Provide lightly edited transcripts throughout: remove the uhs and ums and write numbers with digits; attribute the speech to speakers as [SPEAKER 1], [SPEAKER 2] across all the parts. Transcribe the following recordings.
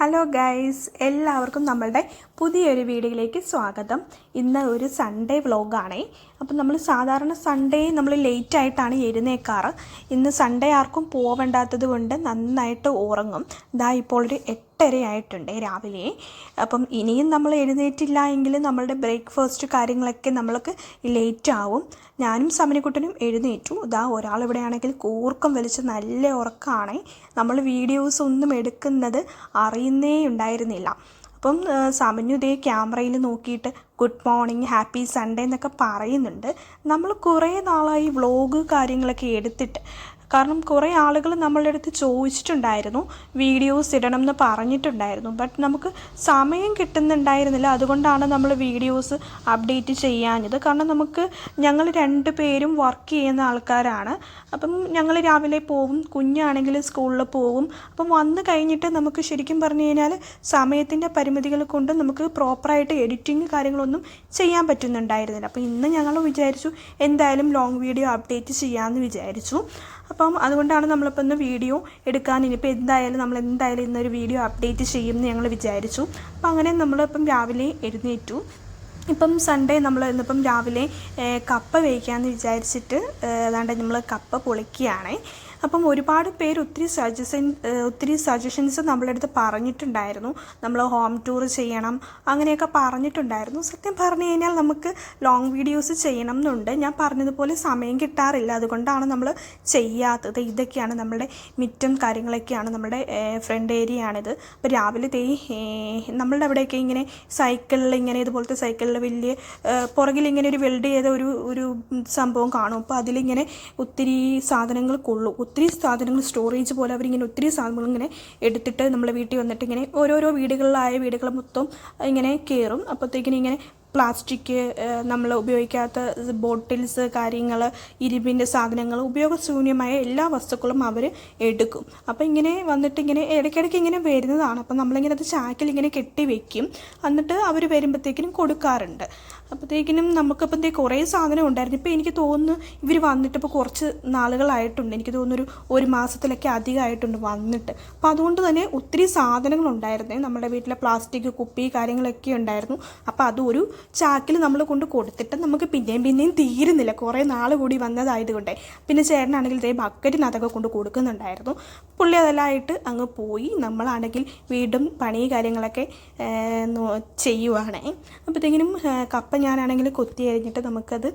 [SPEAKER 1] Hello guys, എല്ലാവർക്കും നമ്മളുടെ പുതിയൊരു വീഡിയോയിലേക്ക് സ്വാഗതം. ഇന്ന് ഒരു സൺഡേ വ്ലോഗാണേ. അപ്പം നമ്മൾ സാധാരണ സൺഡേ നമ്മൾ ലേറ്റായിട്ടാണ് എഴുന്നേക്കാറ്. ഇന്ന് സൺഡേ ആർക്കും പോവേണ്ടാത്തത് കൊണ്ട് നന്നായിട്ട് ഉറങ്ങും. ഇപ്പോൾ ഒരു 8:30 ആയിട്ടുണ്ട് രാവിലെ. അപ്പം ഇനിയും നമ്മൾ എഴുന്നേറ്റില്ല എങ്കിൽ നമ്മളുടെ ബ്രേക്ക്ഫാസ്റ്റ് കാര്യങ്ങളൊക്കെ നമ്മൾക്ക് ലേറ്റ് ആവും. ഞാനും സമനിക്കുട്ടനും എഴുന്നേറ്റു. ഒരാളിവിടെ ആണെങ്കിൽ കൂർക്കം വലിച്ച് നല്ല ഉറക്കമാണ്. നമ്മൾ വീഡിയോസ് ഒന്നും എടുക്കുന്നത് അറിയുന്നേ ഉണ്ടായിരുന്നില്ല. അപ്പം സമന്യു ക്യാമറയിൽ നോക്കിയിട്ട് ഗുഡ് മോർണിംഗ്, ഹാപ്പി സൺഡേ എന്നൊക്കെ പറയുന്നുണ്ട്. നമ്മൾ കുറേ നാളായി വ്ളോഗ് കാര്യങ്ങളൊക്കെ എടുത്തിട്ട്. കാരണം കുറേ ആളുകൾ നമ്മളുടെ അടുത്ത് ചോദിച്ചിട്ടുണ്ടായിരുന്നു, വീഡിയോസ് ഇടണം എന്ന് പറഞ്ഞിട്ടുണ്ടായിരുന്നു. ബട്ട് നമുക്ക് സമയം കിട്ടുന്നുണ്ടായിരുന്നില്ല. അതുകൊണ്ടാണ് നമ്മൾ വീഡിയോസ് അപ്ഡേറ്റ് ചെയ്യാഞ്ഞത്. കാരണം ഞങ്ങൾ 2 പേരും വർക്ക് ചെയ്യുന്ന ആൾക്കാരാണ്. അപ്പം ഞങ്ങൾ രാവിലെ പോവും, കുഞ്ഞാണെങ്കിൽ സ്കൂളിൽ പോവും. അപ്പം വന്നു കഴിഞ്ഞിട്ട് നമുക്ക് ശരിക്കും പറഞ്ഞു കഴിഞ്ഞാൽ സമയത്തിൻ്റെ പരിമിതികൾ കൊണ്ട് നമുക്ക് പ്രോപ്പറായിട്ട് എഡിറ്റിങ് കാര്യങ്ങളൊന്നും ചെയ്യാൻ പറ്റുന്നുണ്ടായിരുന്നില്ല. അപ്പോൾ ഇന്ന് ഞങ്ങൾ വിചാരിച്ചു എന്തായാലും ലോങ് വീഡിയോ അപ്ഡേറ്റ് ചെയ്യാമെന്ന് വിചാരിച്ചു. അപ്പം അതുകൊണ്ടാണ് നമ്മളിപ്പോൾ ഇന്ന് വീഡിയോ എടുക്കാൻ. ഇനിയിപ്പോൾ എന്തായാലും ഇന്നൊരു വീഡിയോ അപ്ഡേറ്റ് ചെയ്യുമെന്ന് ഞങ്ങൾ വിചാരിച്ചു. അപ്പം അങ്ങനെ നമ്മളിപ്പം രാവിലെ എഴുന്നേറ്റു. ഇപ്പം സൺഡേ നമ്മൾ ഇന്നിപ്പം രാവിലെ കപ്പ വേവിക്കാമെന്ന് വിചാരിച്ചിട്ട് നമ്മൾ കപ്പ പൊളിക്കുകയാണ്. അപ്പം ഒരുപാട് പേര് ഒത്തിരി സജഷൻസ് നമ്മളുടെ അടുത്ത് പറഞ്ഞിട്ടുണ്ടായിരുന്നു. നമ്മൾ ഹോം ടൂർ ചെയ്യണം അങ്ങനെയൊക്കെ പറഞ്ഞിട്ടുണ്ടായിരുന്നു. സത്യം പറഞ്ഞു കഴിഞ്ഞാൽ നമുക്ക് ലോങ് വീഡിയോസ് ചെയ്യണം എന്നുണ്ട്. ഞാൻ പറഞ്ഞതുപോലെ സമയം കിട്ടാറില്ല. അതുകൊണ്ടാണ് നമ്മൾ ചെയ്യാത്തത്. ഇതൊക്കെയാണ് നമ്മുടെ മിറ്റം കാര്യങ്ങളൊക്കെയാണ്. നമ്മുടെ ഫ്രണ്ട് ഏരിയ ആണിത്. അപ്പോൾ രാവിലെ നമ്മളുടെ അവിടെയൊക്കെ ഇങ്ങനെ സൈക്കിളിൽ ഇതുപോലത്തെ സൈക്കിളിൽ വലിയ പുറകിൽ ഇങ്ങനെ ഒരു വെൽഡ് ചെയ്ത ഒരു സംഭവം കാണും. അപ്പോൾ അതിലിങ്ങനെ ഒത്തിരി സാധനങ്ങൾ കൊള്ളും. ഒത്തിരി സാധനങ്ങൾ സ്റ്റോറേജ് പോലെ അവരിങ്ങനെ ഒത്തിരി സാധനങ്ങൾ ഇങ്ങനെ എടുത്തിട്ട് നമ്മളെ വീട്ടിൽ വന്നിട്ട് ഇങ്ങനെ ഓരോരോ വീടുകൾ മൊത്തം ഇങ്ങനെ കയറും. അപ്പോഴത്തേക്കിനും ഇങ്ങനെ പ്ലാസ്റ്റിക്, നമ്മൾ ഉപയോഗിക്കാത്ത ബോട്ടിൽസ് കാര്യങ്ങൾ, ഇരുമ്പിൻ്റെ സാധനങ്ങൾ, ഉപയോഗശൂന്യമായ എല്ലാ വസ്തുക്കളും അവർ എടുക്കും. അപ്പോൾ ഇങ്ങനെ വന്നിട്ട് ഇങ്ങനെ ഇടയ്ക്കിടയ്ക്ക് ഇങ്ങനെ വരുന്നതാണ്. അപ്പം നമ്മളിങ്ങനെ അത് ചാക്കിൽ ഇങ്ങനെ കെട്ടി വയ്ക്കും. എന്നിട്ട് അവർ വരുമ്പോഴത്തേക്കിനും കൊടുക്കാറുണ്ട്. അപ്പോഴത്തേക്കിനും നമുക്കിപ്പം കുറേ സാധനം ഉണ്ടായിരുന്നു. ഇപ്പോൾ എനിക്ക് തോന്നുന്നു ഇവർ വന്നിട്ട് ഇപ്പോൾ കുറച്ച് നാളുകളായിട്ടുണ്ട്. എനിക്ക് തോന്നുന്നു ഒരു മാസത്തിലൊക്കെ അധികമായിട്ടുണ്ട് വന്നിട്ട്. അപ്പോൾ അതുകൊണ്ട് തന്നെ ഒത്തിരി സാധനങ്ങളുണ്ടായിരുന്നു. നമ്മുടെ വീട്ടിലെ പ്ലാസ്റ്റിക് കുപ്പി കാര്യങ്ങളൊക്കെ ഉണ്ടായിരുന്നു. അപ്പോൾ അതൊരു ചാക്കിൽ നമ്മൾ കൊണ്ട് കൊടുത്തിട്ട് നമുക്ക് പിന്നെയും തീരുന്നില്ല. കുറേ നാൾ കൂടി വന്നതായതുകൊണ്ടേ. പിന്നെ ചേട്ടനാണെങ്കിൽ ബക്കറ്റിനകത്തൊക്കെ കൊണ്ട് കൊടുക്കുന്നുണ്ടായിരുന്നു. പുള്ളി അതെല്ലാമായിട്ട് അങ്ങ് പോയി. നമ്മളാണെങ്കിൽ വീണ്ടും പണി കാര്യങ്ങളൊക്കെ ചെയ്യുവാണേ. അപ്പോഴത്തേക്കിനും കപ്പ ഞാനാണെങ്കിൽ കൊത്തി കഴിഞ്ഞിട്ട് നമുക്കത്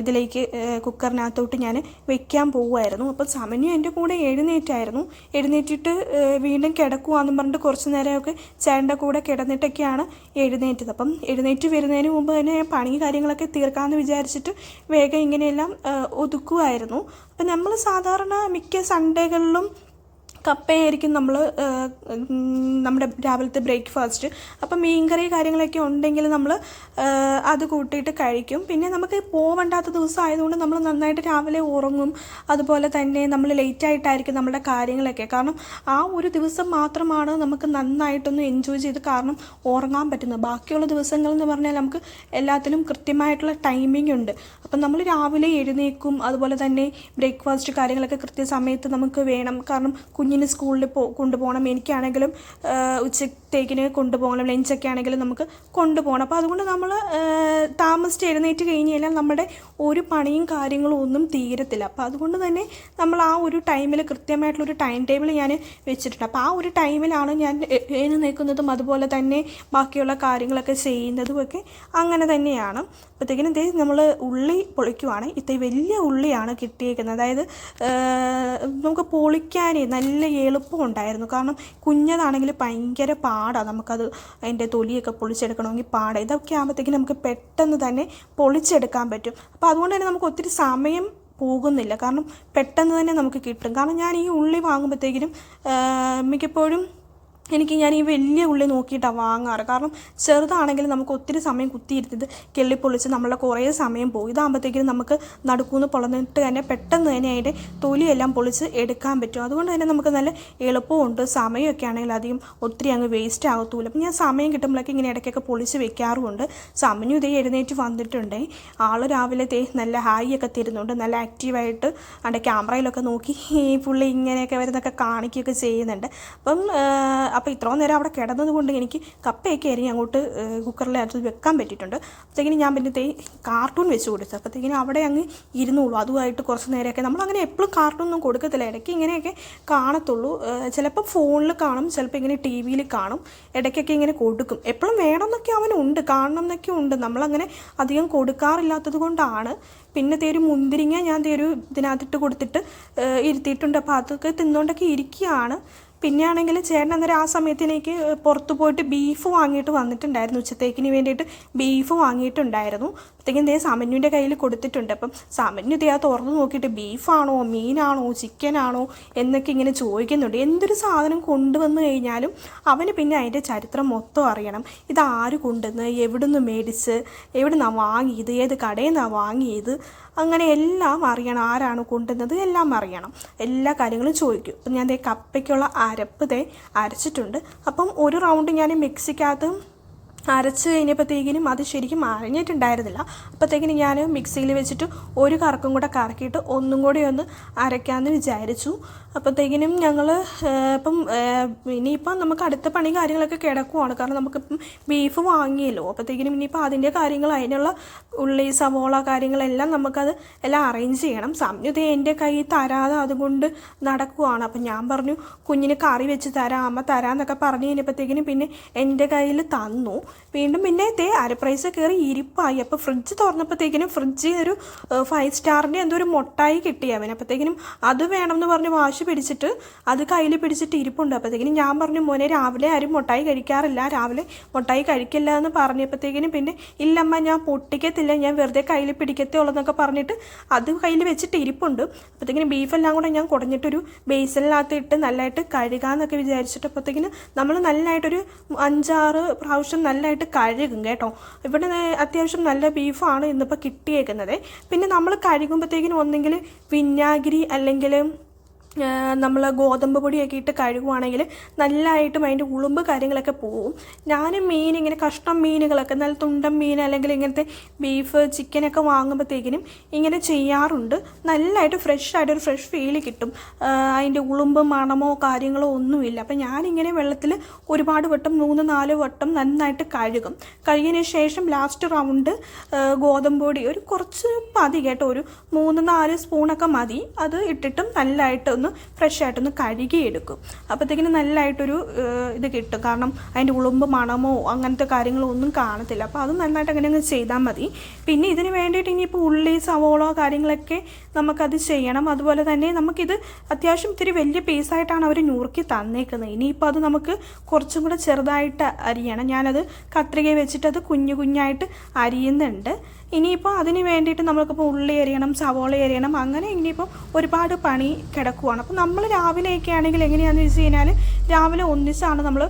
[SPEAKER 1] ഇതിലേക്ക് കുക്കറിനകത്തോട്ട് ഞാൻ വെക്കാൻ പോവുമായിരുന്നു. അപ്പോൾ സമന്യു എൻ്റെ കൂടെ എഴുന്നേറ്റിട്ട് വീണ്ടും കിടക്കുവാന്നും പറഞ്ഞിട്ട് കുറച്ച് നേരമൊക്കെ ചേട്ടൻ്റെ കൂടെ കിടന്നിട്ടൊക്കെയാണ് എഴുന്നേറ്റത്. അപ്പം എഴുന്നേറ്റ് വരുന്നതിന് മുമ്പ് തന്നെ പണി കാര്യങ്ങളൊക്കെ തീർക്കാമെന്ന് വിചാരിച്ചിട്ട് വേഗം ഇങ്ങനെയെല്ലാം ഒതുക്കുമായിരുന്നു. അപ്പം നമ്മൾ സാധാരണ മിക്ക സൺഡേകളിലും കപ്പയായിരിക്കും നമ്മുടെ രാവിലത്തെ ബ്രേക്ക്ഫാസ്റ്റ്. അപ്പം മീൻകറി കാര്യങ്ങളൊക്കെ ഉണ്ടെങ്കിൽ നമ്മൾ അത് കൂട്ടിയിട്ട് കഴിക്കും. പിന്നെ നമുക്ക് പോവേണ്ടാത്ത ദിവസം ആയതുകൊണ്ട് നമ്മൾ നന്നായിട്ട് രാവിലെ ഉറങ്ങും. അതുപോലെ തന്നെ നമ്മൾ ലേറ്റായിട്ടായിരിക്കും നമ്മുടെ കാര്യങ്ങളൊക്കെ. കാരണം ആ ഒരു ദിവസം മാത്രമാണ് നമുക്ക് നന്നായിട്ടൊന്ന് എൻജോയ് ചെയ്ത് ഉറങ്ങാൻ പറ്റുന്നത്. ബാക്കിയുള്ള ദിവസങ്ങളെന്ന് പറഞ്ഞാൽ നമുക്ക് എല്ലാത്തിനും കൃത്യമായിട്ടുള്ള ടൈമിംഗ് ഉണ്ട്. അപ്പം നമ്മൾ രാവിലെ എഴുന്നേക്കും. അതുപോലെ തന്നെ ബ്രേക്ക്ഫാസ്റ്റ് കാര്യങ്ങളൊക്കെ കൃത്യസമയത്ത് നമുക്ക് വേണം. കാരണം കുഞ്ഞിന് സ്കൂളിൽ കൊണ്ടുപോകണം. എനിക്കാണെങ്കിലും ഉച്ചത്തേക്കിന് കൊണ്ടുപോകണം. ലഞ്ചൊക്കെ ആണെങ്കിലും നമുക്ക് കൊണ്ടുപോകണം. അപ്പോൾ അതുകൊണ്ട് നമ്മൾ താമസിച്ച് എഴുന്നേറ്റ് കഴിഞ്ഞ് കഴിഞ്ഞാൽ നമ്മുടെ ഒരു പണിയും കാര്യങ്ങളും ഒന്നും തീരത്തില്ല. അപ്പോൾ അതുകൊണ്ട് തന്നെ നമ്മൾ ആ ഒരു ടൈമിൽ കൃത്യമായിട്ടുള്ളൊരു ടൈം ടേബിൾ ഞാൻ വെച്ചിട്ടുണ്ട്. അപ്പോൾ ആ ഒരു ടൈമിലാണ് ഞാൻ എഴുന്നേൽക്കുന്നതും അതുപോലെ തന്നെ ബാക്കിയുള്ള കാര്യങ്ങളൊക്കെ ചെയ്യുന്നതും ഒക്കെ അങ്ങനെ തന്നെയാണ്. അപ്പോഴത്തേക്കിനും നമ്മൾ ഉള്ളി പൊളിക്കുവാണ്. വലിയ ഉള്ളിയാണ് കിട്ടിയേക്കുന്നത്. അതായത് നമുക്ക് പൊളിക്കാൻ നല്ല എളുപ്പമുണ്ടായിരുന്നു. കാരണം കുഞ്ഞതാണെങ്കിൽ ഭയങ്കര പാടാണ്. നമുക്കത് അതിൻ്റെ തൊലിയൊക്കെ പൊളിച്ചെടുക്കണമെങ്കിൽ പാടാണ്. ഇതൊക്കെ ആകുമ്പോഴത്തേക്കും നമുക്ക് പെട്ടെന്ന് തന്നെ പൊളിച്ചെടുക്കാൻ പറ്റും. അപ്പോൾ അതുകൊണ്ട് തന്നെ നമുക്ക് ഒത്തിരി സമയം പോകുന്നില്ല. കാരണം പെട്ടെന്ന് തന്നെ നമുക്ക് കിട്ടും. കാരണം ഞാൻ ഈ ഉള്ളി വാങ്ങുമ്പോഴത്തേക്കിനും മിക്കപ്പോഴും ഞാൻ ഈ വലിയ ഉള്ളി നോക്കിയിട്ടാണ് വാങ്ങാറ്. കാരണം ചെറുതാണെങ്കിൽ നമുക്ക് ഒത്തിരി സമയം കുത്തിയിരുന്നത് കിള്ളിപ്പൊളിച്ച് നമ്മളെ കുറേ സമയം പോകും. ഇതാകുമ്പോഴത്തേക്കും നമുക്ക് നടുക്കൂന്ന് പൊളന്നിട്ട് തന്നെ പെട്ടെന്ന് തന്നെ അതിൻ്റെ തൊലിയെല്ലാം പൊളിച്ച് എടുക്കാൻ പറ്റും. അതുകൊണ്ട് തന്നെ നമുക്ക് നല്ല എളുപ്പമുണ്ട്. സമയമൊക്കെ ആണെങ്കിൽ അധികം ഒത്തിരി അങ്ങ് വേസ്റ്റ് ആകത്തുമില്ല. അപ്പം ഞാൻ സമയം കിട്ടുമ്പോഴൊക്കെ ഇങ്ങനെ ഇടയ്ക്കൊക്കെ പൊളിച്ച് വെക്കാറുമുണ്ട്. സമയം എഴുന്നേറ്റ് വന്നിട്ടുണ്ട്. ആൾ രാവിലെ നല്ല ഹായ് ഒക്കെ തരുന്നുണ്ട്. നല്ല ആക്റ്റീവായിട്ട് അവിടെ ക്യാമറയിലൊക്കെ നോക്കി പുള്ളി ഇങ്ങനെയൊക്കെ വരുന്നൊക്കെ കാണിക്കുകയൊക്കെ ചെയ്യുന്നുണ്ട്. അപ്പം അപ്പോൾ ഇത്രയും നേരം അവിടെ കിടന്നത് കൊണ്ട് എനിക്ക് കപ്പയൊക്കെ അരിഞ്ഞ് അങ്ങോട്ട് കുക്കറിനകത്ത് വെക്കാൻ പറ്റിയിട്ടുണ്ട്. അപ്പോഴത്തേക്കിനും ഞാൻ പിന്നെ കാർട്ടൂൺ വെച്ച് കൊടുത്തു. അപ്പോഴത്തേക്കിനും അവിടെ അങ്ങ് ഇരുന്നുള്ളൂ. അതുമായിട്ട് കുറച്ച് നേരമൊക്കെ നമ്മളങ്ങനെ എപ്പോഴും കാർട്ടൂണൊന്നും കൊടുക്കത്തില്ല, ഇടയ്ക്ക് ഇങ്ങനെയൊക്കെ കാണത്തുള്ളൂ. ചിലപ്പോൾ ഫോണിൽ കാണും, ചിലപ്പോൾ ഇങ്ങനെ ടി വിയിൽ കാണും, ഇടയ്ക്കൊക്കെ ഇങ്ങനെ കൊടുക്കും. എപ്പോഴും വേണമെന്നൊക്കെ അവനുണ്ട്, കാണണം എന്നൊക്കെ ഉണ്ട്, നമ്മളങ്ങനെ അധികം കൊടുക്കാറില്ലാത്തത് കൊണ്ടാണ്. പിന്നെ ഒരു മുന്തിരിങ്ങ ഞാൻ ഇതിനകത്തിട്ട് കൊടുത്തിട്ട് ഇരുത്തിയിട്ടുണ്ട്. അപ്പോൾ അതൊക്കെ തിന്നുകൊണ്ടൊക്കെ ഇരിക്കുകയാണ്. പിന്നെ ആണെങ്കിൽ ചേട്ടൻ അന്നേരം ആ സമയത്തിലേക്ക് പുറത്ത് പോയിട്ട് ബീഫ് വാങ്ങിയിട്ട് വന്നിട്ടുണ്ടായിരുന്നു. ഉച്ചത്തേക്കിന് വേണ്ടിയിട്ട് ബീഫ് വാങ്ങിയിട്ടുണ്ടായിരുന്നു. അപ്പോഴത്തേക്കും സമന്യുവിൻ്റെ കയ്യിൽ കൊടുത്തിട്ടുണ്ട്. അപ്പം സമന്യു ആ തുറന്ന് നോക്കിയിട്ട് ബീഫാണോ മീനാണോ ചിക്കനാണോ എന്നൊക്കെ ഇങ്ങനെ ചോദിക്കുന്നുണ്ട്. എന്തൊരു സാധനം കൊണ്ടുവന്നു കഴിഞ്ഞാലും അവന് പിന്നെ അതിൻ്റെ ചരിത്രം മൊത്തം അറിയണം. ഇതാര് കൊണ്ടുവന്ന്, എവിടുന്ന് മേടിച്ച്, എവിടുന്നാണ് വാങ്ങിയത്, ഏത് കടയിൽ നിന്നാണ് വാങ്ങിയത്, അങ്ങനെ എല്ലാം അറിയണം. ആരാണ് കൊണ്ടുവന്നത് എല്ലാം അറിയണം, എല്ലാ കാര്യങ്ങളും ചോദിക്കും. അപ്പം ഞാൻ കപ്പയ്ക്കുള്ള അരപ്പ് അരച്ചിട്ടുണ്ട്. അപ്പം ഒരു റൗണ്ട് ഞാൻ മിക്സിക്കകത്ത് അരച്ച് കഴിഞ്ഞപ്പോഴത്തേക്കിനും അത് ശരിക്കും അരഞ്ഞിട്ടുണ്ടായിരുന്നില്ല. അപ്പോഴത്തേക്കിനും ഞാൻ മിക്സിയിൽ വെച്ചിട്ട് ഒരു കറക്കും കൂടെ കറക്കിയിട്ട് ഒന്നും കൂടി ഒന്ന് അരയ്ക്കാമെന്ന് വിചാരിച്ചു. അപ്പോഴത്തേക്കിനും ഞങ്ങൾ ഇപ്പം ഇനിയിപ്പം നമുക്ക് അടുത്ത പണി കാര്യങ്ങളൊക്കെ കിടക്കുവാണ്. കാരണം നമുക്കിപ്പം ബീഫ് വാങ്ങിയല്ലോ. അപ്പോഴത്തേക്കിനും ഇനിയിപ്പോൾ അതിൻ്റെ കാര്യങ്ങൾ, അതിനുള്ള ഉള്ളി സവോള കാര്യങ്ങളെല്ലാം നമുക്കത് എല്ലാം അറേഞ്ച് ചെയ്യണം. സംയുത എൻ്റെ കൈ തരാതെ അതുകൊണ്ട് നടക്കുവാണ്. അപ്പം ഞാൻ പറഞ്ഞു കുഞ്ഞിന് കറി വെച്ച് തരാം, അമ്മ തരാമെന്നൊക്കെ പറഞ്ഞു കഴിഞ്ഞപ്പോഴത്തേക്കിനും പിന്നെ എൻ്റെ കയ്യിൽ തന്നു. വീണ്ടും പിന്നെ അരപ്രൈസ് കയറി ഇരിപ്പായി. അപ്പോൾ ഫ്രിഡ്ജ് തുറന്നപ്പോഴത്തേക്കിനും ഫ്രിഡ്ജിൽ ഒരു 5 സ്റ്റാറിൻ്റെ എന്തോ ഒരു മുട്ടായി കിട്ടി അവന്. അപ്പോഴത്തേക്കിനും അത് വേണമെന്ന് പറഞ്ഞ് വാശി പിടിച്ചിട്ട് അത് കയ്യിൽ പിടിച്ചിട്ട് ഇരിപ്പുണ്ട്. അപ്പോഴത്തേക്കിനും ഞാൻ പറഞ്ഞു മോനെ രാവിലെ ആരും മുട്ടായി കഴിക്കാറില്ല, രാവിലെ മുട്ടായി കഴിക്കില്ല എന്ന് പറഞ്ഞപ്പോഴത്തേക്കിനും പിന്നെ ഇല്ലമ്മ ഞാൻ പൊട്ടിക്കത്തില്ല, ഞാൻ വെറുതെ കയ്യിൽ പിടിക്കത്തേ ഉള്ളതെന്നൊക്കെ പറഞ്ഞിട്ട് അത് കയ്യിൽ വെച്ചിട്ട് ഇരിപ്പുണ്ട്. അപ്പോഴത്തേക്കിനും ബീഫെല്ലാം കൂടെ ഞാൻ കുടഞ്ഞിട്ടൊരു ബേസിനകത്ത് ഇട്ട് നല്ലതായിട്ട് കഴുകാമെന്നൊക്കെ വിചാരിച്ചിട്ട് അപ്പോഴത്തേക്കിനും നമ്മൾ നല്ലതായിട്ടൊരു 5-6 പ്രാവശ്യം നല്ലതായിട്ട് കഴുകും കേട്ടോ. ഇവിടെ അത്യാവശ്യം നല്ല ബീഫാണ് ഇന്നിപ്പോൾ കിട്ടിയേക്കുന്നത്. പിന്നെ നമ്മൾ കഴുകുമ്പോഴത്തേക്കിനും ഒന്നെങ്കിൽ വിനാഗിരി അല്ലെങ്കിൽ നമ്മൾ ഗോതമ്പ് പൊടിയൊക്കെ ഇട്ട് കഴുകുവാണെങ്കിൽ നല്ലതായിട്ടും അതിൻ്റെ ഉളുമ്പ് കാര്യങ്ങളൊക്കെ പോവും. ഞാൻ മീൻ ഇങ്ങനെ കഷ്ണം മീനുകളൊക്കെ നല്ല തുണ്ടൻ മീൻ അല്ലെങ്കിൽ ഇങ്ങനത്തെ ബീഫ് ചിക്കനൊക്കെ വാങ്ങുമ്പോഴത്തേക്കിനും ഇങ്ങനെ ചെയ്യാറുണ്ട്. നല്ലതായിട്ട് ഫ്രഷ് ഫീൽ കിട്ടും. അതിൻ്റെ ഉളുമ്പ് മണമോ കാര്യങ്ങളോ ഒന്നുമില്ല. അപ്പം ഞാനിങ്ങനെ വെള്ളത്തിൽ ഒരുപാട് വട്ടം 3-4 വട്ടം നന്നായിട്ട് കഴുകും. കഴുകിയതിന് ശേഷം ലാസ്റ്റ് റൗണ്ട് ഗോതമ്പ് പൊടി ഒരു കുറച്ച് മതി കേട്ടോ, ഒരു 3-4 സ്പൂണൊക്കെ മതി. അത് ഇട്ടിട്ടും നല്ലതായിട്ട് ഫ്രഷ് ആയിട്ടൊന്ന് കഴുകിയെടുക്കും. അപ്പോഴത്തേക്കിനും നല്ലതായിട്ടൊരു ഇത് കിട്ടും. കാരണം അതിൻ്റെ ഉളുമ്പ് മണമോ അങ്ങനത്തെ കാര്യങ്ങളോ ഒന്നും കാണത്തില്ല. അപ്പോൾ അത് നന്നായിട്ട് അങ്ങനെ അങ്ങ് ചെയ്താൽ മതി. പിന്നെ ഇതിന് വേണ്ടിയിട്ട് ഇനിയിപ്പോൾ ഉള്ളി സവോള കാര്യങ്ങളൊക്കെ നമുക്കത് ചെയ്യണം. അതുപോലെ തന്നെ നമുക്കിത് അത്യാവശ്യം ഇത്തിരി വലിയ പീസായിട്ടാണ് അവർ നുറുക്കി തന്നേക്കുന്നത്. ഇനിയിപ്പോൾ അത് നമുക്ക് കുറച്ചും കൂടെ ചെറുതായിട്ട് അരിയണം. ഞാനത് കത്രിക വെച്ചിട്ട് അത് കുഞ്ഞായിട്ട് അരിയുന്നുണ്ട്. ഇനിയിപ്പോൾ അതിന് വേണ്ടിയിട്ട് നമ്മൾക്കിപ്പോൾ ഉള്ളി അരിയണം, സവോള അരിയണം, അങ്ങനെ ഇനിയിപ്പോൾ ഒരുപാട് പണി കിടക്കുവാണ്. അപ്പോൾ നമ്മൾ രാവിലെയൊക്കെ ആണെങ്കിൽ എങ്ങനെയാണെന്ന് വെച്ച് കഴിഞ്ഞാൽ രാവിലെ ഒന്നിച്ചാണ് നമ്മൾ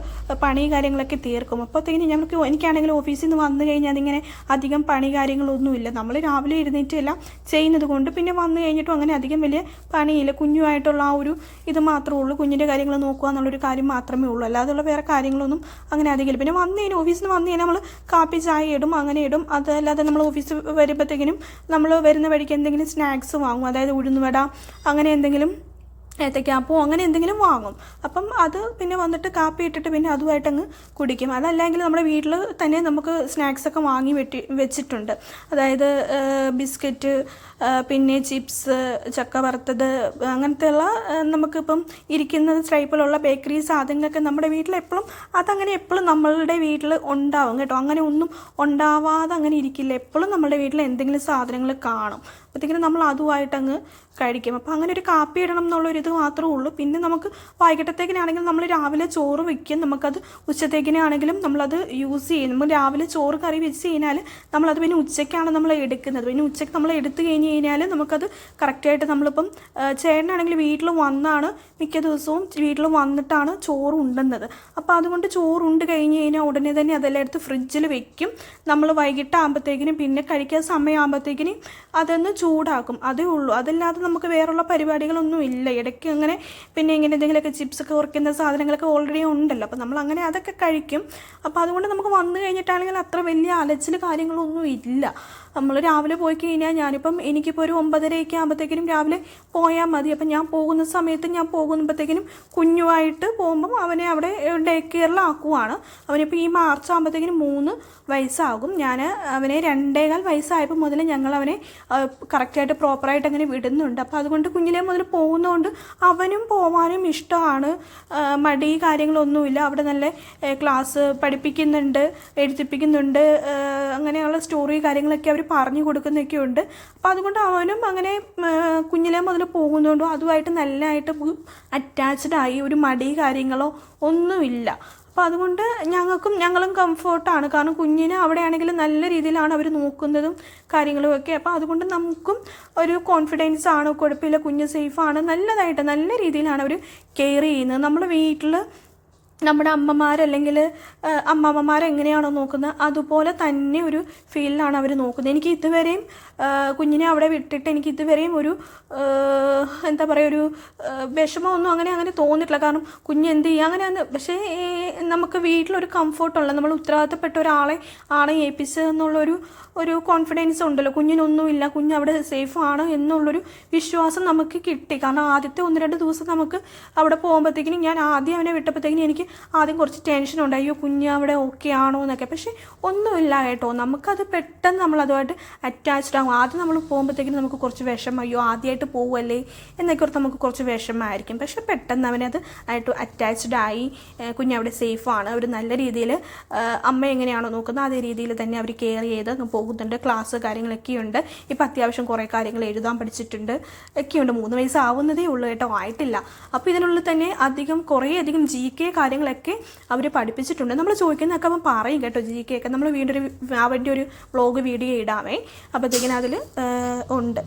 [SPEAKER 1] പണി കാര്യങ്ങളൊക്കെ തീർക്കും. അപ്പോഴത്തേക്കിനും എനിക്കാണെങ്കിൽ ഓഫീസിൽ നിന്ന് വന്നു കഴിഞ്ഞാൽ അതിങ്ങനെ അധികം പണി കാര്യങ്ങളൊന്നുമില്ല. നമ്മൾ രാവിലെ ഇരുന്നിട്ട് എല്ലാം ചെയ്യുന്നത് കൊണ്ട് പിന്നെ വന്നു കഴിഞ്ഞിട്ടും അങ്ങനെ അധികം വലിയ പണിയില്ല. കുഞ്ഞുമായിട്ടുള്ള ആ ഒരു ഇത് മാത്രമേ ഉള്ളൂ. കുഞ്ഞിൻ്റെ കാര്യങ്ങൾ നോക്കുക എന്നുള്ളൊരു കാര്യം മാത്രമേ ഉള്ളൂ. അല്ലാതെയുള്ള വേറെ കാര്യങ്ങളൊന്നും അങ്ങനെ അധികമില്ല. പിന്നെ ഓഫീസിൽ നിന്ന് വന്നു കഴിഞ്ഞാൽ നമ്മൾ കാപ്പി ചായ ഇടും, അങ്ങനെ ഇടും. അതല്ലാതെ നമ്മൾ ഓഫീസ് വരുമ്പോഴത്തേക്കിനും നമ്മൾ വരുന്ന വഴിക്ക് എന്തെങ്കിലും സ്നാക്സ് വാങ്ങും. അതായത് ഉഴുന്നുവട അങ്ങനെ എന്തെങ്കിലും ഏത്തയ്ക്കാപ്പോ അങ്ങനെ എന്തെങ്കിലും വാങ്ങും. അപ്പം അത് പിന്നെ വന്നിട്ട് കാപ്പി ഇട്ടിട്ട് പിന്നെ അതുമായിട്ട് അങ്ങ് കുടിക്കും. അതല്ലെങ്കിൽ നമ്മുടെ വീട്ടിൽ തന്നെ നമുക്ക് സ്നാക്സൊക്കെ വാങ്ങി വെച്ചിട്ടുണ്ട്. അതായത് ബിസ്ക്കറ്റ്, പിന്നെ ചിപ്സ്, ചക്ക വറുത്തത്, അങ്ങനത്തെയുള്ള നമുക്കിപ്പം ഇരിക്കുന്ന ടൈപ്പിലുള്ള ബേക്കറി സാധനങ്ങളൊക്കെ നമ്മുടെ വീട്ടിൽ എപ്പോഴും നമ്മളുടെ വീട്ടിൽ ഉണ്ടാവും കേട്ടോ. അങ്ങനെ ഒന്നും ഉണ്ടാവാതെ അങ്ങനെ ഇരിക്കില്ല. എപ്പോഴും നമ്മുടെ വീട്ടിൽ എന്തെങ്കിലും സാധനങ്ങൾ കാണും. അപ്പോഴത്തേക്കിനും നമ്മൾ അതുമായിട്ട് അങ്ങ് കഴിക്കും. അപ്പോൾ അങ്ങനെ ഒരു കാപ്പി ഇടണം എന്നുള്ളൊരിത് മാത്രമേ ഉള്ളൂ. പിന്നെ നമുക്ക് വൈകിട്ടത്തേക്കിനാണെങ്കിൽ നമ്മൾ രാവിലെ ചോറ് വയ്ക്കും. നമുക്കത് ഉച്ചത്തേക്കിനാണെങ്കിലും നമ്മളത് യൂസ് ചെയ്യും. നമ്മൾ രാവിലെ ചോറ് കറി വെച്ച് കഴിഞ്ഞാൽ നമ്മളത് പിന്നെ ഉച്ചയ്ക്കാണ് നമ്മൾ എടുക്കുന്നത്. പിന്നെ ഉച്ചയ്ക്ക് നമ്മൾ എടുത്തു കഴിഞ്ഞ് കഴിഞ്ഞാൽ നമുക്കത് കറക്റ്റായിട്ട് നമ്മളിപ്പം ചേട്ടനാണെങ്കിൽ വീട്ടിൽ വന്നാണ് മിക്ക ദിവസവും വീട്ടിൽ വന്നിട്ടാണ് ചോറ് ഉണ്ടുന്നത്. അപ്പോൾ അതുകൊണ്ട് ചോറുണ്ട് കഴിഞ്ഞ് കഴിഞ്ഞാൽ ഉടനെ തന്നെ അതെല്ലാം എടുത്ത് ഫ്രിഡ്ജിൽ വെക്കും. നമ്മൾ വൈകിട്ടാകുമ്പോഴത്തേക്കിനും പിന്നെ കഴിക്കാൻ സമയമാകുമ്പോഴത്തേക്കിനും അതൊന്ന് ചൂടാക്കും, അതേ ഉള്ളൂ. അതല്ലാതെ നമുക്ക് വേറുള്ള പരിപാടികളൊന്നും ഇല്ല. ഇടയ്ക്ക് അങ്ങനെ പിന്നെ ഇങ്ങനെ എന്തെങ്കിലുമൊക്കെ ചിപ്സൊക്കെ കുറയ്ക്കുന്ന സാധനങ്ങളൊക്കെ ഓൾറെഡി ഉണ്ടല്ലോ, അപ്പോൾ നമ്മൾ അങ്ങനെ അതൊക്കെ കഴിക്കും. അപ്പോൾ അതുകൊണ്ട് നമുക്ക് വന്നു കഴിഞ്ഞിട്ടാണെങ്കിൽ അത്ര വലിയ അലച്ചിൽ കാര്യങ്ങളൊന്നും ഇല്ല. നമ്മൾ രാവിലെ പോയി കഴിഞ്ഞാൽ എനിക്കിപ്പോൾ ഒരു 9:30 ആകുമ്പോഴത്തേക്കിനും രാവിലെ പോയാൽ മതി. അപ്പം ഞാൻ പോകുന്ന സമയത്ത് ഞാൻ പോകുമ്പോഴത്തേക്കിനും കുഞ്ഞുമായിട്ട് പോകുമ്പം അവനെ അവിടെ ഡേ കെയറിലാക്കുവാണ്. അവനിപ്പോൾ ഈ മാർച്ച് ആകുമ്പോഴത്തേക്കിനും 3 വയസ്സാകും. ഞാൻ അവനെ 2.25 വയസ്സായപ്പോൾ മുതൽ ഞങ്ങളവനെ കറക്റ്റായിട്ട് പ്രോപ്പറായിട്ട് അങ്ങനെ വിടുന്നുണ്ട്. അപ്പോൾ അതുകൊണ്ട് കുഞ്ഞിലേ മുതൽ പോകുന്നതുകൊണ്ട് അവനും പോകാനും ഇഷ്ടമാണ്. മടി കാര്യങ്ങളൊന്നുമില്ല. അവിടെ നല്ല ക്ലാസ് പഠിപ്പിക്കുന്നുണ്ട്, എഴുതിപ്പിക്കുന്നുണ്ട്, അങ്ങനെയുള്ള സ്റ്റോറി കാര്യങ്ങളൊക്കെ അവർ പറഞ്ഞു കൊടുക്കുന്നൊക്കെ ഉണ്ട്. അപ്പോൾ അതുകൊണ്ട് അവനും അങ്ങനെ കുഞ്ഞിലേ മുതൽ പോകുന്നതുകൊണ്ടും അതുമായിട്ട് നല്ലതായിട്ട് അറ്റാച്ച്ഡായി, ഒരു മടി കാര്യങ്ങളോ ഒന്നുമില്ല. അപ്പോൾ അതുകൊണ്ട് ഞങ്ങളും കംഫർട്ടാണ്. കാരണം കുഞ്ഞിനെ അവിടെയാണെങ്കിൽ നല്ല രീതിയിലാണ് അവർ നോക്കുന്നതും കാര്യങ്ങളും ഒക്കെ. അപ്പോൾ അതുകൊണ്ട് നമുക്കും ഒരു കോൺഫിഡൻസ് ആണ്, കുഴപ്പമില്ല, കുഞ്ഞ് സേഫാണ്, നല്ലതായിട്ട് നല്ല രീതിയിലാണ് അവർ കെയർ ചെയ്യുന്നത്. നമ്മുടെ വീട്ടിൽ നമ്മുടെ അമ്മമാരല്ലെങ്കിൽ അമ്മമ്മമാരെങ്ങനെയാണോ നോക്കുന്നത് അതുപോലെ തന്നെ ഒരു ഫീലിലാണ് അവർ നോക്കുന്നത്. എനിക്ക് ഇതുവരെയും കുഞ്ഞിനെ അവിടെ വിട്ടിട്ട് എനിക്ക് ഇതുവരെയും ഒരു എന്താ പറയുക, ഒരു വിഷമമൊന്നും അങ്ങനെ തോന്നിയിട്ടില്ല. കാരണം കുഞ്ഞ് എന്ത് ചെയ്യുക അങ്ങനെയാണ്. പക്ഷേ നമുക്ക് വീട്ടിലൊരു കംഫർട്ടുള്ള, നമ്മൾ ഉത്തരവാദിത്തപ്പെട്ട ഒരാളെ ഏൽപ്പിച്ചതെന്നുള്ളൊരു കോൺഫിഡൻസ് ഉണ്ടല്ലോ. കുഞ്ഞിനൊന്നുമില്ല, കുഞ്ഞ് അവിടെ സേഫാണ് എന്നുള്ളൊരു വിശ്വാസം നമുക്ക് കിട്ടി. കാരണം ആദ്യത്തെ 1-2 ദിവസം നമുക്ക് അവിടെ പോകുമ്പോഴത്തേക്കിനും ഞാൻ ആദ്യം അവനെ വിട്ടപ്പോഴത്തേക്കിനും എനിക്ക് ആദ്യം കുറച്ച് ടെൻഷൻ ഉണ്ടായി, അയ്യോ കുഞ്ഞ് അവിടെ ഓക്കെ ആണോ എന്നൊക്കെ. പക്ഷേ ഒന്നുമില്ല കേട്ടോ, നമുക്കത് പെട്ടെന്ന് നമ്മളതുമായിട്ട് അറ്റാച്ച്ഡ് ആകും. ആദ്യം നമ്മൾ പോകുമ്പോഴത്തേക്കിനും നമുക്ക് കുറച്ച് വിഷമം, അയ്യോ ആദ്യമായിട്ട് പോകുമല്ലേ എന്നൊക്കെ ഓർത്ത് നമുക്ക് കുറച്ച് വിഷമമായിരിക്കും. പക്ഷേ പെട്ടെന്ന് അവനത് ആയിട്ട് അറ്റാച്ച്ഡ് ആയി. കുഞ്ഞവിടെ സേഫാണ്. അവർ നല്ല രീതിയിൽ അമ്മ എങ്ങനെയാണോ നോക്കുന്നത് അതേ രീതിയിൽ തന്നെ അവർ കെയർ ചെയ്ത് പോകുന്നുണ്ട്. ക്ലാസ് കാര്യങ്ങളൊക്കെ ഉണ്ട്. ഇപ്പം അത്യാവശ്യം കുറേ കാര്യങ്ങൾ എഴുതാൻ പഠിച്ചിട്ടുണ്ട് ഒക്കെയുണ്ട്. 3 വയസ്സാവുന്നതേ ഉള്ളൂ കേട്ടോ, ആയിട്ടില്ല. അപ്പോൾ ഇതിനുള്ളിൽ തന്നെ കുറേയധികം GK കാര്യങ്ങളൊക്കെ അവർ പഠിപ്പിച്ചിട്ടുണ്ട്. നമ്മൾ ചോദിക്കുന്നതൊക്കെ അവൻ പറയും കേട്ടോ, GK ഒക്കെ. നമ്മൾ വീണ്ടും അവൻ്റെ ഒരു വ്ളോഗ് വീഡിയോ ഇടാമേ, അപ്പോഴത്തേക്കിനും അതിൽ ഉണ്ട്.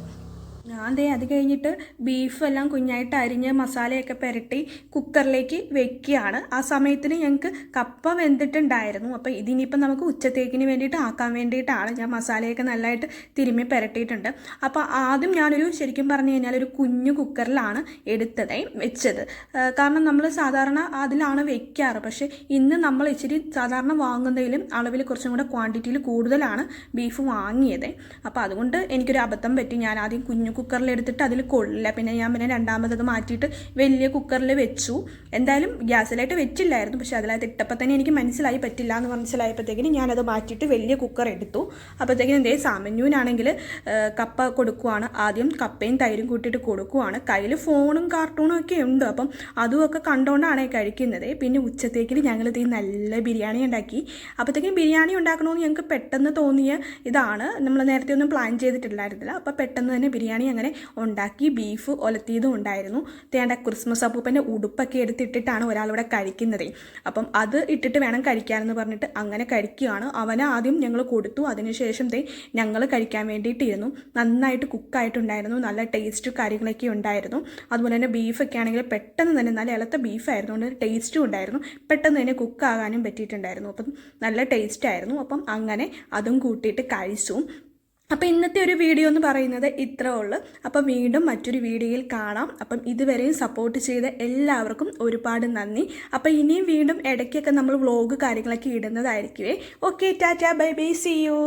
[SPEAKER 1] ഞാൻ അത് കഴിഞ്ഞിട്ട് ബീഫെല്ലാം കുഞ്ഞായിട്ട് അരിഞ്ഞ് മസാലയൊക്കെ പുരട്ടി കുക്കറിലേക്ക് വെക്കുകയാണ്. ആ സമയത്തിന് ഞങ്ങൾക്ക് കപ്പ വെന്തിട്ടുണ്ടായിരുന്നു. അപ്പോൾ ഇതിനിപ്പം നമുക്ക് ഉച്ചത്തേക്കിന് വേണ്ടിയിട്ട് ആക്കാൻ വേണ്ടിയിട്ടാണ് ഞാൻ മസാലയൊക്കെ നല്ലതായിട്ട് തിരുമ്മി പുരട്ടിയിട്ടുണ്ട്. അപ്പോൾ ആദ്യം ഞാനൊരു ശരിക്കും പറഞ്ഞു കഴിഞ്ഞാൽ ഒരു കുഞ്ഞു കുക്കറിലാണ് വെച്ചത്. കാരണം നമ്മൾ സാധാരണ അതിലാണ് വെക്കാറ്. പക്ഷേ ഇന്ന് നമ്മൾ ഇച്ചിരി സാധാരണ വാങ്ങുന്നതിലും അളവിൽ കുറച്ചും കൂടെ ക്വാണ്ടിറ്റിയിൽ കൂടുതലാണ് ബീഫ് വാങ്ങിയത്. അപ്പോൾ അതുകൊണ്ട് എനിക്കൊരു അബദ്ധം പറ്റി. ഞാൻ ആദ്യം കുഞ്ഞു കുക്കറിലെടുത്തിട്ട് അതിൽ കൊള്ളില്ല. പിന്നെ രണ്ടാമത് മാറ്റിയിട്ട് വലിയ കുക്കറിൽ വെച്ചു. എന്തായാലും ഗ്യാസിലായിട്ട് വെച്ചില്ലായിരുന്നു. പക്ഷേ അതിനകത്ത് ഇട്ടപ്പോൾ തന്നെ എനിക്ക് മനസ്സിലായി പറ്റില്ല എന്ന് മനസ്സിലായപ്പോഴത്തേക്കിനും ഞാനത് മാറ്റിയിട്ട് വലിയ കുക്കർ എടുത്തു. അപ്പോഴത്തേക്കിനും സാമന്യൂനാണെങ്കിൽ കപ്പ കൊടുക്കുവാണ്. ആദ്യം കപ്പയും തൈരും കൂട്ടിയിട്ട് കൊടുക്കുവാണ്. കയ്യിൽ ഫോണും കാർട്ടൂണും ഒക്കെ ഉണ്ട്. അപ്പം അതുമൊക്കെ കണ്ടുകൊണ്ടാണ് കഴിക്കുന്നത്. പിന്നെ ഉച്ചത്തേക്കിൽ ഞങ്ങളിത് നല്ല ബിരിയാണി ഉണ്ടാക്കി. അപ്പോഴത്തേക്കും ബിരിയാണി ഉണ്ടാക്കണമെന്ന് ഞങ്ങൾക്ക് പെട്ടെന്ന് തോന്നിയ ഇതാണ്. നമ്മൾ നേരത്തെ ഒന്നും പ്ലാൻ ചെയ്തിട്ടില്ലായിരുന്നില്ല. അപ്പോൾ പെട്ടെന്ന് തന്നെ ബിരിയാണി അങ്ങനെ ഉണ്ടാക്കി. ബീഫ് ഒലത്തിയതും ഉണ്ടായിരുന്നു. ക്രിസ്മസ് അപ്പൂപ്പൻ്റെ ഉടുപ്പൊക്കെ എടുത്തിട്ടിട്ടാണ് ഒരാളിവിടെ കഴിക്കുന്നത്. അപ്പം അത് ഇട്ടിട്ട് വേണം കഴിക്കാനെന്ന് പറഞ്ഞിട്ട് അങ്ങനെ കഴിക്കുകയാണ്. അവന് ആദ്യം ഞങ്ങൾ കൊടുത്തു. അതിനുശേഷം ഞങ്ങൾ കഴിക്കാൻ വേണ്ടിയിട്ടിരുന്നു. നന്നായിട്ട് കുക്കായിട്ടുണ്ടായിരുന്നു. നല്ല ടേസ്റ്റ് കാര്യങ്ങളൊക്കെ ഉണ്ടായിരുന്നു. അതുപോലെ തന്നെ ബീഫൊക്കെ ആണെങ്കിൽ പെട്ടെന്ന് തന്നെ നല്ല ഇളത്ത ബീഫായിരുന്നു, അതുകൊണ്ട് ടേസ്റ്റും ഉണ്ടായിരുന്നു. പെട്ടെന്ന് തന്നെ കുക്കാകാനും പറ്റിയിട്ടുണ്ടായിരുന്നു. അപ്പം നല്ല ടേസ്റ്റായിരുന്നു. അപ്പം അങ്ങനെ അതും കൂട്ടിയിട്ട് കഴിച്ചു. അപ്പോൾ ഇന്നത്തെ ഒരു വീഡിയോ എന്ന് പറയുന്നത് ഇത്രേ ഉള്ളൂ. അപ്പം വീണ്ടും മറ്റൊരു വീഡിയോയിൽ കാണാം. അപ്പം ഇതുവരെയും സപ്പോർട്ട് ചെയ്ത എല്ലാവർക്കും ഒരുപാട് നന്ദി. അപ്പം ഇനിയും വീണ്ടും ഇടയ്ക്കൊക്കെ നമ്മൾ വ്ളോഗ് കാര്യങ്ങളൊക്കെ ഇടുന്നതായിരിക്കുമേ. Okay, tata, bye bye, see U.